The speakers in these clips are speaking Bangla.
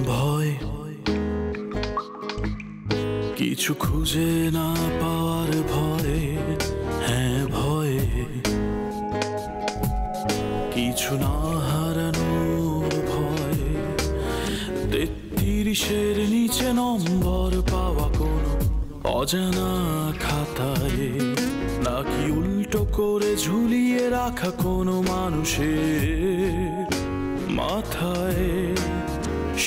ভয় কিছু খুঁজে না পাওয়ার ভয়ে, হ্যাঁ ভয়ে কিছু না হারানোর ভয়ে, 33-এর নিচে নম্বর পাওয়া কোনো অজানা খাতায়, নাকি উল্টো করে ঝুলিয়ে রাখা কোনো মানুষের মাথায়।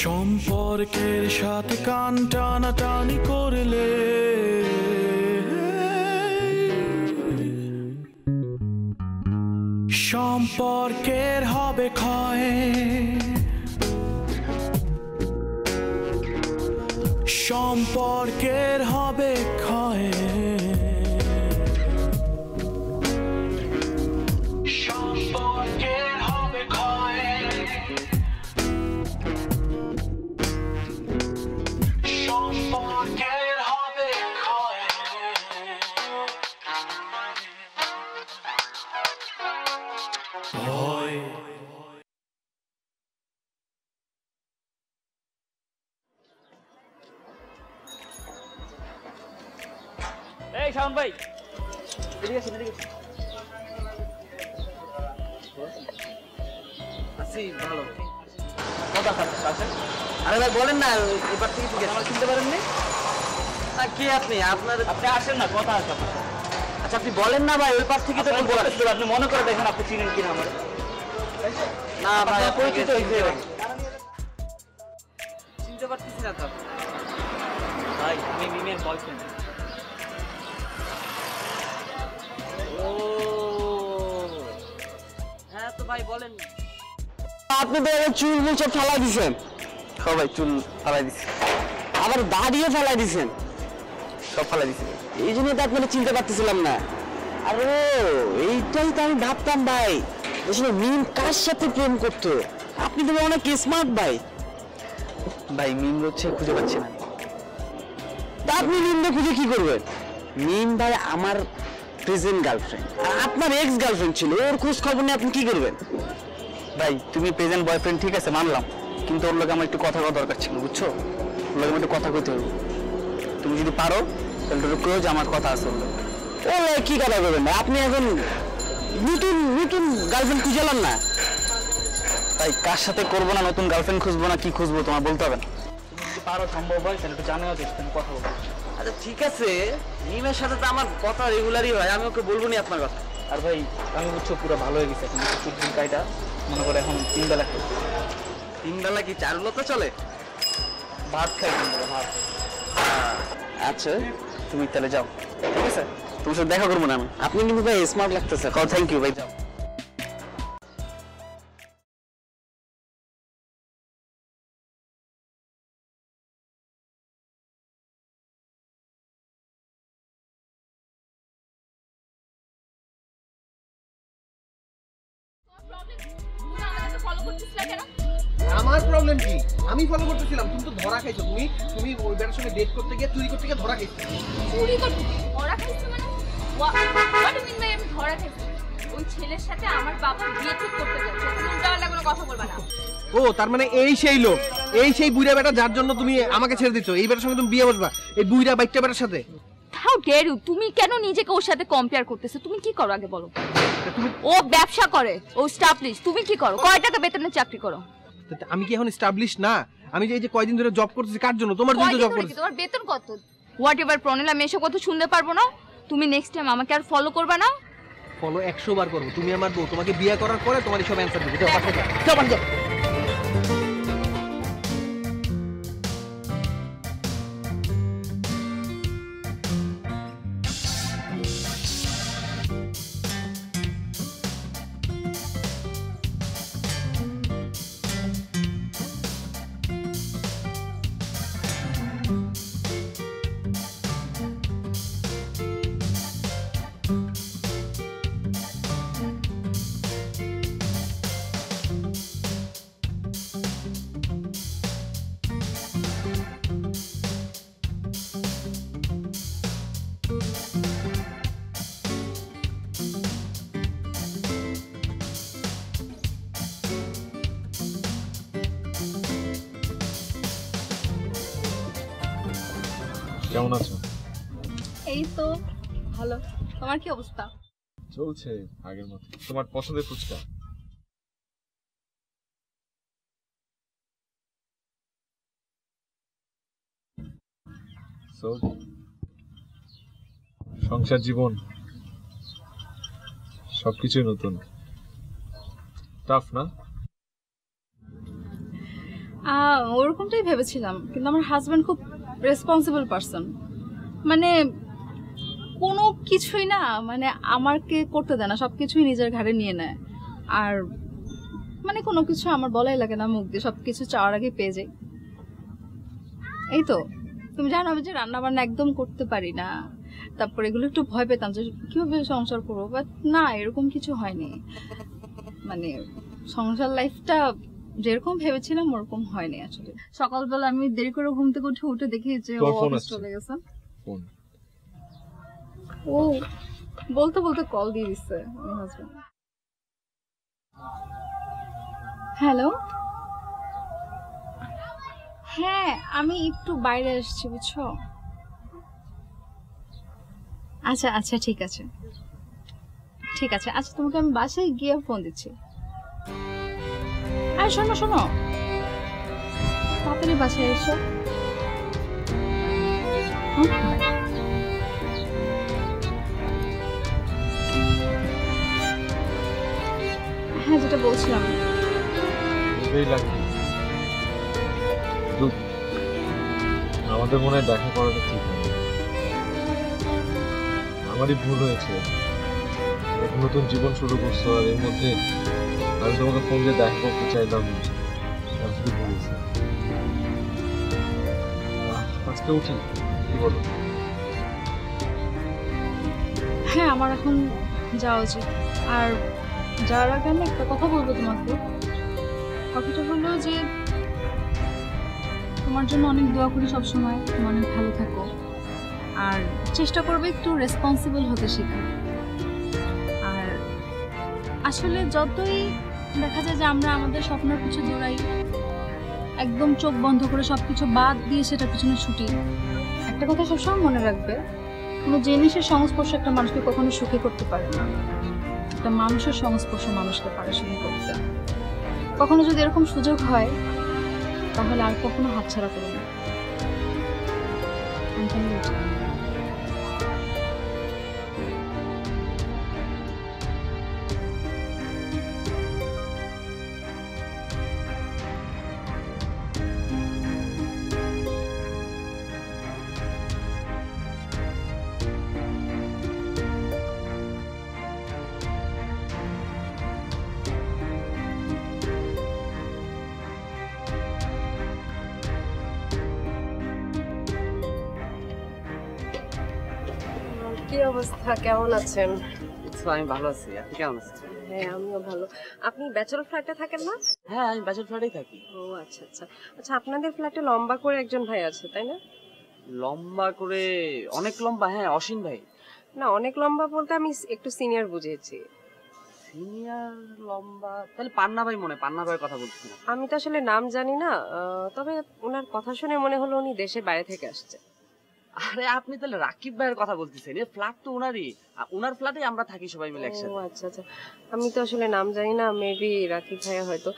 সম্পর্কের সাথে কান টানাটানি করলে সম্পর্কের হবে ক্ষয়, সম্পর্কের হবে ক্ষয়, সম্পর্কের হবে ক্ষয়, সম্পর্কের হবে ক্ষয়। ভয় এই শাওন ভাই, এদিকে আসেন, এদিকে আসি। ভালো কথা আসেন। আরে ভাই বলেন না, এবার থেকে ঠিক আছে, আমার চিনতে পারেননি না? কে আপনি? আপনি আসেন না, কথা আছে আপনার। আচ্ছা আপনি বলেন না ভাই, ওই পার থেকে তো আপনি মনে করে দেখেন আপনি চিনেন কিনা আমার। না ভাই পরিচিত হয়েছে, চিনতে পারতেছি না তো ভাই। আমি মিমের বয়ফ্রেন্ড। ও হ্যাঁ তো ভাই বলেন। আপনি তো চুল মুছে ফেলাই দিচ্ছেন। হ্যাঁ ভাই চুল ফালাই দিচ্ছি, আবার দাঁড়িয়ে ফেলাই দিচ্ছেন, সব ফালাই দিচ্ছি। এই জন্য তো আপনারা চিনতে পারতেছিলাম না। আরে এইটাই তো আমি ভাবতাম ভাই, আসলে মিম কার সাথে প্রেম করতো। আপনি তো অনেক স্মার্ট ভাই। ভাই মিম হচ্ছে খুঁজে পাচ্ছি না। তা আপনি মিমকে খুঁজে কি করবেন? মিম ভাই আমার প্রেজেন্ট গার্লফ্রেন্ড, আর আপনার এক্স গার্লফ্রেন্ড ছিল, ওর খোঁজ খবর নিয়ে আপনি কি করবেন? ভাই তুমি প্রেজেন্ট বয়ফ্রেন্ড ঠিক আছে মানলাম, কিন্তু ওর লোক আমার একটু কথা বলা দরকার ছিল, বুঝছো? ওর লোক একটু কথা কইতে হবে। তুমি যদি পারো তাহলে একটু কেউ যে আমার কথা আছে ওর লোক। ও কি কথা করবেন না? আপনি এখন নতুন নতুন গার্লফ্রেন্ড খুঁজলাম না ভাই, কার সাথে করবো না, নতুন গার্লফ্রেন্ড খুঁজবো না কি খুঁজবো তোমার বলতে হবে না। তুমি যদি পারো সম্ভব হয় তাহলে একটু জানাও, দেখতে কথা বলবো। আচ্ছা ঠিক আছে, মিমের সাথে তো আমার কথা রেগুলারই হয়, আমি ওকে বলবো না আপনার কথা। আর ভাই আমি বুঝছো পুরো ভালো হয়ে গেছে এখন, চুল কাইটা মনে করে এখন 3 বেলা খাই। 3 বেলা কি 4 বেলা তো চলে? ভাত খাই, ভাত। আচ্ছা তুমি তাহলে যাও, ঠিক আছে? তোমার সাথে দেখা করবো না আমি। আপনি কিন্তু ভাই স্মার্ট লাগতেছে। থ্যাংক ইউ ভাই, যাও। আমার প্রবলেম কি? আমি ফলো করতেছিলাম, তুমি তো ধরা খাইছো। তুমি ওই বেটার সঙ্গে ডেট করতে গিয়ে চুরি করতে গিয়ে ধরা খাইছো। চুরি করতে ধরা খাইছো মানে? হোয়াট ডু মিন বাই আমি ধরা খাইছি? ওই ছেলের সাথে আমার বাবা বিয়ে ঠিক করতে যাচ্ছে, তুমি উল্টাপাল্টা কোনো কথা বলবা না। ও তার মানে এই সেই লোক, এই সেই বুইড়া বেটা যার জন্য তুমি আমাকে ছেড়ে দিছো। এই বেটার সঙ্গে তুমি বিয়ে বসবা, এই বুইড়া বাইকটা বেটার সাথে? How dare you! তুমি কেন নিজেকে ওর সাথে কম্পেয়ার করতেছো? তুমি কি করো আগে বলো। ও ব্যবসা করে, ও স্টাবলিশ, তুমি কি করো? কয় টাকা বেতনে চাকরি করো? আমি কি এখন স্টাবলিশ না? আমি যে এই যে কয়দিন ধরে জব করতেছি কার জন্য? তোমার জন্য জব করতেছি। তোমার বেতন কত? হোয়াট এভার প্রণেল, আমি এসব কথা শুনতে পারবো না। তুমি নেক্সট টাইম আমাকে আর ফলো করবে না। ফলো 100 বার করবো। তুমি আমার বউ, তোমাকে বিয়ে করার পরে তোমার সব অ্যানসার দেবো। যাও পাশে যাও, যাও যাও। এই তো ভালো। তোমার কি অবস্থা? চলছে আগের মতো। তোমার পছন্দের ফুচকা? সংসার জীবন সবকিছুই নতুন, টাফ না? ওরকমটাই ভেবেছিলাম, কিন্তু আমার হাজব্যান্ড খুব রেসপন্সিবল পারসন। মানে কোনো কিছুই না, মানে আমাকে করতে দেয় না, সব কিছুই নিজের ঘাড়ে নিয়ে নেয়। আর মানে কোনো কিছু আমার বলাই লাগে না, মুখ দিয়ে সব কিছু চাওয়ার আগে পেয়ে যাই। এই তো তুমি জানো আমি যে রান্না বান্না একদম করতে পারি না, তারপর এগুলো একটু ভয় পেতাম যে কিভাবে সংসার করবো, বাট না এরকম কিছু হয়নি। মানে সংসার লাইফটা যেরকম ভেবেছিলাম ওরকম হয়নি আসলে। সকালবেলা আমি দেরি করে ঘুম থেকে উঠে দেখি যে ও অফিস চলে গেছে। ও বলতে বলতে কল দিয়ে দিচ্ছে আমার হাজবেন্ড। হ্যালো, হ্যাঁ আমি একটু বাইরে এসেছি বুঝছো। আচ্ছা আচ্ছা ঠিক আছে ঠিক আছে, আচ্ছা তোমাকে আমি বাসায় গিয়ে ফোন দিচ্ছি। আর শোনো শোনো, তাড়াতাড়ি বাসায় এসো। হ্যাঁ যেটা বলছিলাম, আমাদের মনে হয় দেখা করাটা ঠিক হয়নি। আমারই ভুল হয়েছে। নতুন জীবন শুরু করছো, আর এর মধ্যে আমি তোমাকে ফোন দিয়ে দেখা করতে চাইলাম, শুধু ভুল হয়েছে। আজকে উঠি, কি বলো? হ্যাঁ আমার এখন যাওয়া উচিত। আর যাওয়ার আগে আমি একটা কথা বলবো তোমাকে। কথাটা হলো যে তোমার জন্য অনেক দোয়া করি সবসময়, তুমি অনেক ভালো থাকো, আর চেষ্টা করবে একটু রেসপন্সিবল হতে শেখা। আর আসলে যতই দেখা যায় যে আমরা আমাদের স্বপ্নের পিছু দৌড়াই, একদম চোখ বন্ধ করে সবকিছু বাদ দিয়ে সেটা পিছনে ছুটি, একটা কথা সবসময় মনে রাখবে, কোনো জিনিসের সংস্পর্শ একটা মানুষকে কখনো সুখী করতে পারে না, একটা মানুষের সংস্পর্শ মানুষকে পারে সুখী করতে। কখনো যদি এরকম সুযোগ হয় তাহলে আর কখনো হাতছাড়া করো না। কি অবস্থা, কেমন আছেন? আমি ভালো আছি, আপনি কেমন আছেন? হ্যাঁ আমিও ভালো। আপনি ব্যাচেলর ফ্ল্যাটে থাকেন না? হ্যাঁ আমি ব্যাচেলর ফ্ল্যাটেই থাকি। ও আচ্ছা আচ্ছা আচ্ছা, আপনাদের ফ্ল্যাটে লম্বা করে একজন ভাই আছে তাই না? লম্বা করে? অনেক লম্বা, হ্যাঁ অসীম ভাই। না অনেক লম্বা বলতে আমি একটু সিনিয়র বুঝেছি। সিনিয়র লম্বা? তাহলে পান্না ভাই, মনে পান্না ভাইয়ের কথা বলছি না। আমি তো আসলে নাম জানি না, তবে ওনার কথা শুনে মনে হলো উনি দেশের বাইরে থেকে আসছে। আরে আপনি তাহলে রাকিব ভাইয়ের কথা বলতেছেন, এই ফ্ল্যাট তো ওনারই, ওনার ফ্ল্যাটেই আমরা থাকি সবাই মিলে একসাথে। ও আচ্ছা আচ্ছা, আমি তো আসলে নাম জানি না, মেবি রাকিব ভাইয়া হয়তো।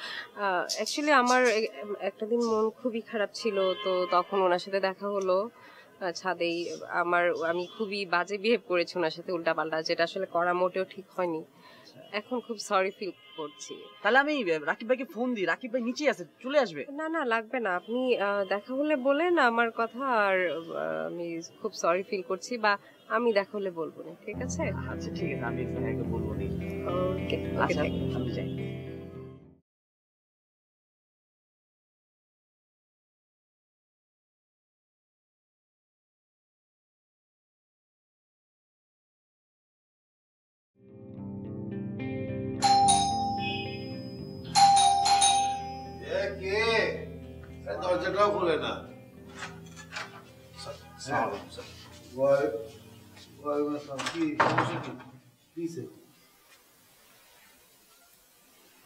অ্যাকচুয়ালি আমার একটা দিন মন খুবই খারাপ ছিল, তো তখন ওনার সাথে দেখা হলো ছাদেই। আমি খুবই বাজে বিহেভ করেছি ওনার সাথে, উল্টাপাল্টা, যেটা আসলে করা মোটেও ঠিক হয়নি। এখন খুব সরি ফিল করছি। তাহলে আমি রাকিব ভাইকে ফোন দিই, রাকিব ভাই নিচেই আছে, চলে আসবে। না না লাগবে না, আপনি দেখা হলে বলেন আমার কথা, আর আমি খুব সরি ফিল করছি, বা আমি দেখা হলে বলবো না, ঠিক আছে? আচ্ছা ঠিক আছে, আমি ভাইকে বলবো নি। ওকে আচ্ছা আমি যাই। দরজাটাও খুলে না।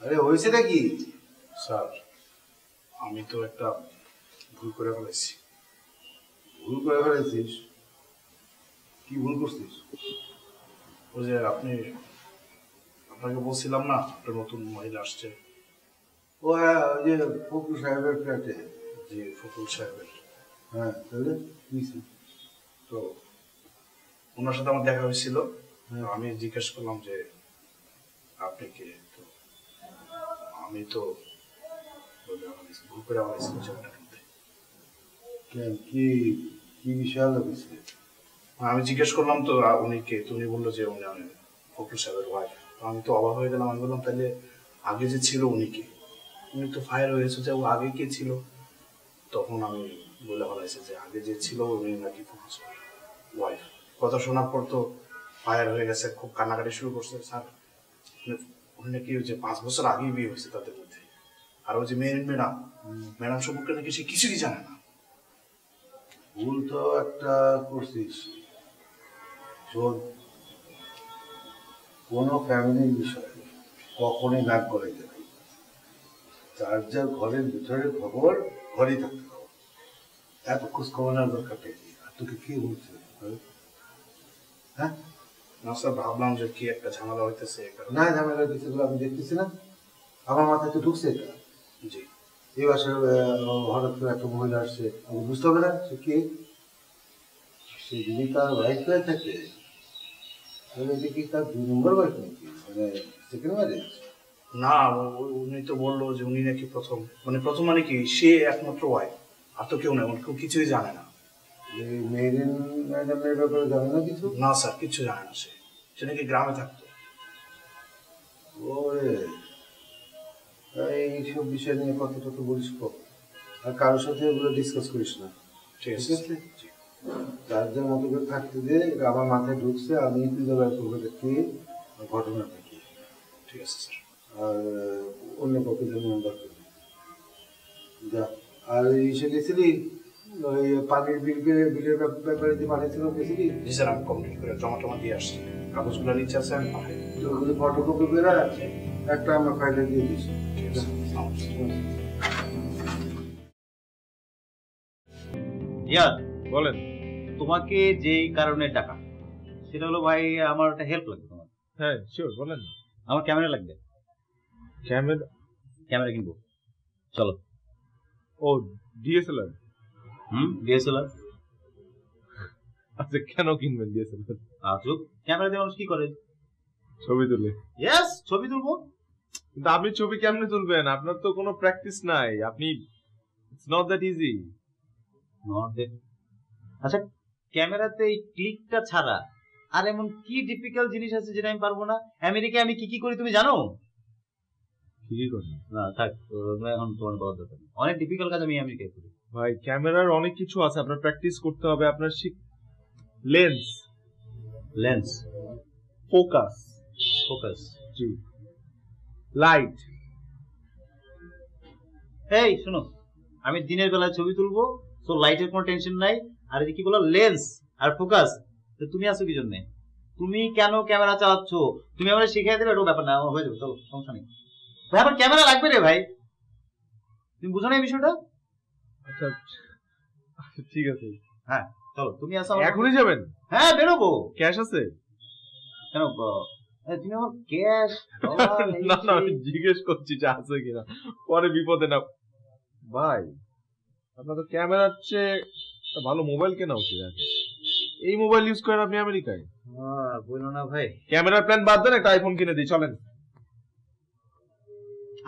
আরে হয়েছে নাকি? স্যার আমি তো একটা ভুল করে ফেলেছি। ভুল করে ফেলেছিস? কি ভুল করছিস? ওই যে আপনাকে বলছিলাম না একটা নতুন মহিলা আসছে। ও হ্যাঁ, ওই যে ফখরুল সাহেবের ফ্ল্যাটে। জি, ফখরুল সাহেবের। হ্যাঁ, তাহলে তো ওনার সাথে আমার দেখা হয়েছিল। আমি জিজ্ঞেস করলাম যে আপনি কে? তো আমি তো গ্রুপের আমার কি বিষয় লাগছে? আমি জিজ্ঞেস করলাম তো উনি কে, উনি বললো যে উনি ফখরুল সাহেবের ওয়াইফ। আমি তো অবাক হয়ে গেলাম। আমি বললাম তাহলে আগে যে ছিল উনি কে? উনি তো ফায়ার হয়েছে, যে ও আগে কে ছিল? তখন আমি বলে ফেলাইছি যে আগে যে ছিল উনি নাকি ফখরুল সাহেবের ওয়াইফ। কথা শোনার পর তো ফায়ার হয়ে গেছে, খুব কান্নাকাটি শুরু করছে। স্যার উনি নাকি ওই যে 5 বছর আগেই বিয়ে হয়েছে তাদের মধ্যে। আর ওই যে ম্যাডাম সম্পর্কে নাকি সে কিছুই জানে না। ভুল তো একটা করছিস। শোন, কোনো ফ্যামিলির বিষয়ে কখনই নাক গলাইতে নাই। যার যার ঘরের ভিতরে খবর ঘরেই থাকতে হবে। এত খোঁজ খবর নেওয়ার দরকারটা কি? আর তোকে কে বলছে? হ্যাঁ না স্যার, ভাবলাম যে কি একটা ঝামেলা হইতেছে। না, ঝামেলা হইতেছে আমি দেখতেছি না, আমার মাথায় তো ঢুকছে এটা। জি, এই বাসায় হঠাৎ করে একটা মহিলা আসছে, আমি বুঝতে হবে না সে কে? সে যদি তার ওয়াইফ হয়ে থাকে তাহলে এটা কি তার 2 নম্বর ওয়াইফ নাকি, মানে সেকেন্ড ম্যারেজ? না, উনি তো বললো যে উনি নাকি প্রথম মানে কি সে একমাত্র ওয়াইফ, আর তো কেউ নেই, কেউ কিছুই জানে না। মেরিন ম্যাডামের ব্যাপারে জানে না কিছু? না স্যার, কিছু জানে না। সে নাকি গ্রামে থাকতো। ওরে, এইসব বিষয় নিয়ে কত বলিস আর কারোর সাথে এগুলো ডিসকাস করিস না, ঠিক আছে? যার যার মতো করে থাকতে দে। আমার মাথায় ঢুকছে, আমি খুঁজে বের করবো কি ঘটনাটা কি। ঠিক আছে স্যার। আর অন্য কাউকে যেন দরকার নেই। যা। আর এসে গেছিলি ওই পানির বিলের ব্যাপারে যে পাঠিয়েছিল, গেছিলি? জি স্যার, আমি কমপ্লিট করে জমা দিয়ে আসছি। কাগজগুলো নিচে আছে, আমি পাঠাই। ওগুলো ফটোকপি করে একটা আমার ফাইলে দিয়ে দিস। ঠিক আছে। রিয়াদ, বলেন। তোমাকে যেই কারণে ডাকা সেটা হলো ভাই, আমার একটা হেল্প লাগবে তোমার। হ্যাঁ শিওর, বলেন না। আমার ক্যামেরা লাগবে। ক্যামেরা কিনবো, চলো। ও ডিএসএলআর? ডিএসএলআর। আচ্ছা, কেন কিনবেন ডিএসএলআর? আচ্ছা, ক্যামেরা দিয়ে মানুষ কি করে? ছবি তুলে। ইয়েস, ছবি তুলবো। কিন্তু আপনি ছবি কেমনে তুলবেন? আপনার তো কোনো প্র্যাকটিস নাই। আপনি ইটস নট দ্যাট ইজি। আচ্ছা, ক্যামেরাতে এই ক্লিকটা ছাড়া আর এমন কি ডিফিকাল্ট জিনিস আছে যেটা আমি পারবো না? আমেরিকায় আমি কি কি করি তুমি জানো? কি করেন? না থাক, এখন তোমার বলার দরকার নেই। অনেক ডিফিকাল্ট কাজ আমি আমেরিকায় করি। ভাই, ক্যামেরার অনেক কিছু আছে, আপনার প্র্যাকটিস করতে হবে। আপনার লেন্স, ফোকাস, জি, লাইট। এই শোনো, আমি দিনের বেলায় ছবি তুলবো, তো লাইটের কোনো টেনশন নাই। আর কি বলো, লেন্স আর ফোকাস। তো তুমি আসো কি জন্যে? তুমি কেন ক্যামেরা চালাচ্ছ? তুমি আমরা শিখিয়ে দেবে, এটা ব্যাপার না, আমার হয়ে যাবে, চলো, সমস্যা নেই। ভাই আমার ক্যামেরা লাগবে রে ভাই, তুমি বুঝো না এই বিষয়টা? আচ্ছা ঠিক আছে, হ্যাঁ চলো, তুমি আসো। এখনই যাবেন? হ্যাঁ, বেরোবো। ক্যাশ আছে? কেন তুমি আমার ক্যাশ? না না, আমি জিজ্ঞেস করছি যে আছে কিনা, পরে বিপদে না। ভাই, আপনার তো ক্যামেরার চেয়ে ভালো মোবাইল কেনা উচিত। এই মোবাইল ইউজ করেন আপনি আমেরিকায়? বলো না ভাই, ক্যামেরার প্ল্যান বাদ দেন, একটা আইফোন কিনে দিই, চলেন।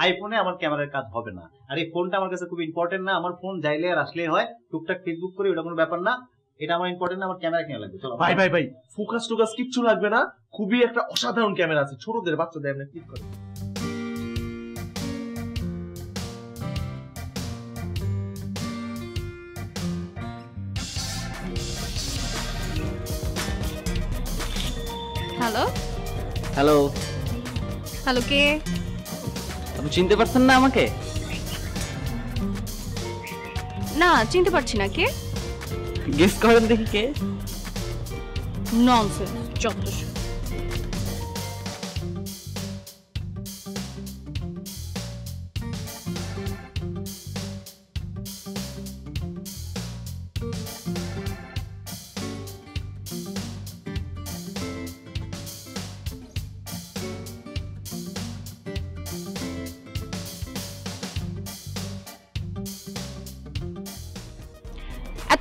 আইফোনে আমার ক্যামেরার কাজ হবে না। আর এই ফোনটা আমার কাছে খুব ইম্পর্টেন্ট না। আমার ফোন যাইলে আর আসলেই হয়, টুকটাক ফেসবুক করি, ওটা কোনো ব্যাপার না। এটা আমার ইম্পর্টেন্ট না, আমার ক্যামেরা কেনা লাগবে। চলো ভাই, ফোকাস টোকাস কিচ্ছু লাগবে না। খুবই একটা অসাধারণ ক্যামেরা আছে, ছোটদের, বাচ্চাদের আপনি ক্লিক করেন। হ্যালো হ্যালো, হ্যালো, কে? আপনি চিনতে পারছেন না আমাকে? না, চিনতে পারছি না। কে? গেস করেন দেখি কে। ননসেন্স, যথেষ্ট।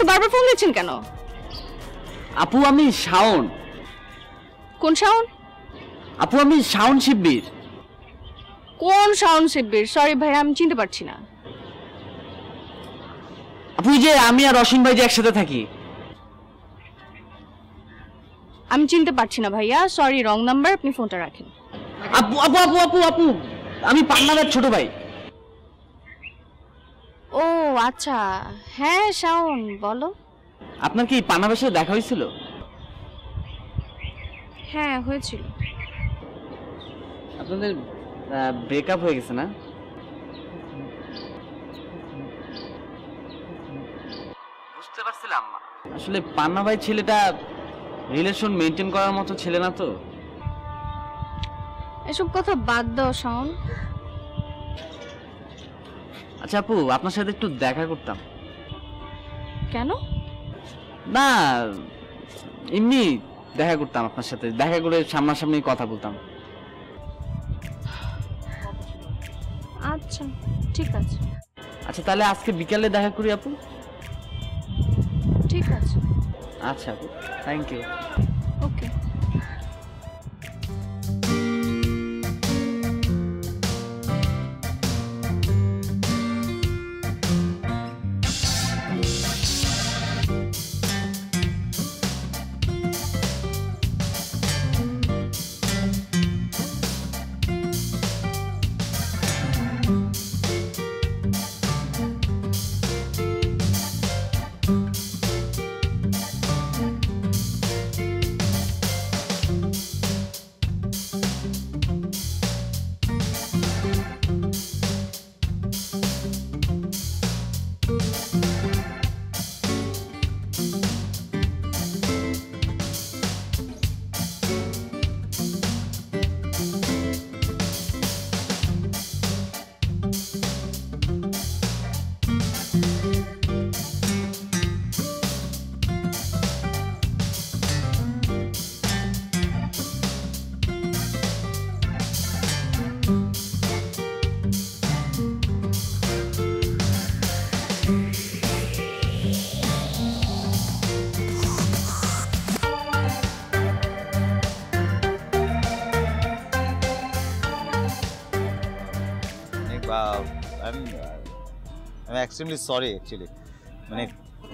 বারবার ফোন দিচ্ছেন কেন? আপু আমি শাওন। কোন শাওন? আপু আমি শাওন শিব্বির। কোন শাওন শিব্বির? সরি ভাই, আমি চিনতে পারছি না। আপু যে আমি আর রশিন ভাই যে একসাথে থাকি। আমি চিনতে পারছি না ভাইয়া, সরি, রং নাম্বার, আপনি ফোনটা রাখেন। আপু আপু আপু আপু আপু আমি পান্নাদার ছোট ভাই। ও আচ্ছা, হ্যাঁ শাওন বলো। আপনার কি পান্নাদার সাথে দেখা হয়েছিল? হ্যাঁ হয়েছিল। আপনাদের ব্রেকআপ হয়ে গেছে না? বুঝতে পারছিলাম। আসলে পান্না ভাই ছেলেটা রিলেশন মেইনটেইন করার মতো ছেলে না তো। এসব কথা বাদ দাও শাওন। আচ্ছা আপু, আপনার সাথে একটু দেখা করতাম। কেন? না এমনি দেখা করতাম আপনার সাথে, দেখা করে সামনাসামনি কথা বলতাম। আচ্ছা ঠিক আছে। আচ্ছা তাহলে আজকে বিকালে দেখা করি আপু। ঠিক আছে। আচ্ছা আপু, thank you. Okay. I'm extremely sorry actually. মানে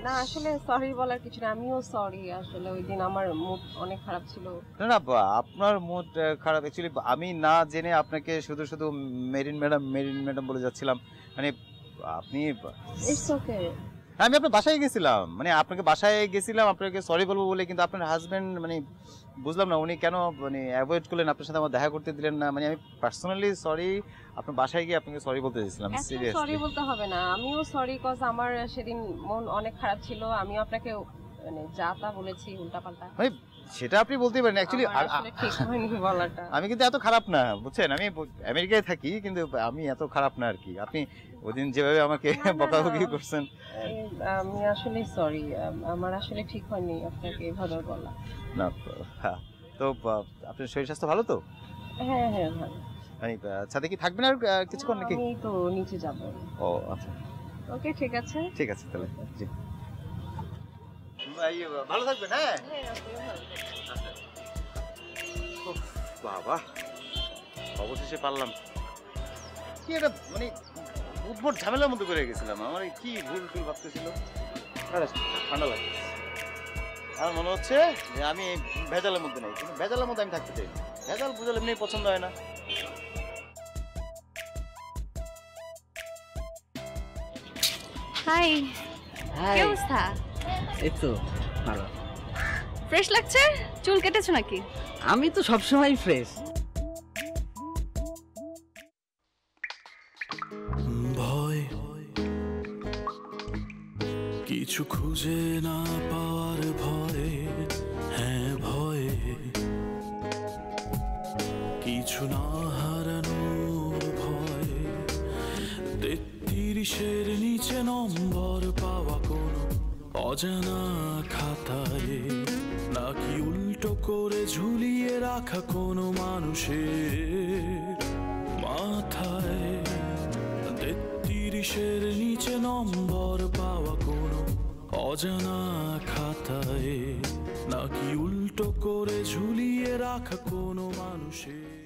না আসলে সরি বলার কিছু না, আমিও সরি। আসলে ওই দিন আমার মুড অনেক খারাপ ছিল। না না আপনার মুড খারাপ অ্যাকচুয়ালি আমি না জেনে আপনাকে শুধু শুধু মেরিন ম্যাডাম বলে যাচ্ছিলাম। মানে আপনি ইটস ওকে। আমি আপনার বাসায় গেছিলাম, মানে আপনাকে বাসায় গেছিলাম আপনাকে সরি বলবো বলে, কিন্তু আপনার হাজবেন্ড মানে বুঝলাম না উনি কেন মানে অ্যাভয়েড করলেন, আপনার সাথে আমার দেখা করতে দিলেন না। মানে আমি পার্সোনালি সরি, আপনার বাসায় গিয়ে আপনাকে সরি বলতে দিয়েছিলাম। সিরিয়াসলি সরি বলতে হবে না, আমিও সরি কজ আমার সেদিন মন অনেক খারাপ ছিল। আমিও আপনাকে মানে যা তা বলেছি উল্টাপাল্টা। মানে সেটা আপনি বলতেই পারেন অ্যাকচুয়ালি। ঠিক হয়নি বলাটা। আমি কিন্তু এত খারাপ না বুঝছেন, আমি আমেরিকায় থাকি কিন্তু আমি এত খারাপ না আর কি। আপনি ওইদিন যেভাবে আমাকে বকাবকি করছেন, আমি আসলে সরি, আমার আসলে ঠিক হয়নি আপনাকে এভাবে বলা। না তো আপনার শরীর স্বাস্থ্য ভালো তো? হ্যাঁ হ্যাঁ ভালো। মানে ছাদে কি থাকবেন আর কিছুক্ষণ নাকি? আমি তো নিচে যাব। ও আচ্ছা ওকে ঠিক আছে। ঠিক আছে তাহলে জি ভাই, ভালো থাকবেন। হ্যাঁ বাবা অবশেষে পারলাম। কি এটা মানে উদ্ভট ঝামেলার মধ্যে করে গেছিলাম। আমার কি ভুল টুল ভাবতেছিল। ঠান্ডা লাগে, আমার মনে হচ্ছে যে আমি ভেজালের মধ্যে নেই, কিন্তু ভেজালের মধ্যে আমি থাকতে চাই। ভেজাল বুঝাল এমনি পছন্দ হয় না। হাই, কি অবস্থা? এই তো ভালো। ফ্রেশ লাগছে? চুল কেটেছো নাকি? আমি তো সবসময় ফ্রেশ। ভয় কিছু খুঁজে না পাওয়ার ভয়ে, হ্যাঁ ভয়ে কিছু না হারানোর ভয়ে, 33-এর নিচে নম্বর পাওয়া কোনো অজানা খাতায়, নাকি উল্টো করে ঝুলিয়ে রাখা কোনো মানুষের মাথায়। 33-এর নিচে নম্বর পাওয়া কোনো অজানা খাতায় নাকি উল্টো করে ঝুলিয়ে রাখা কোনো মানুষের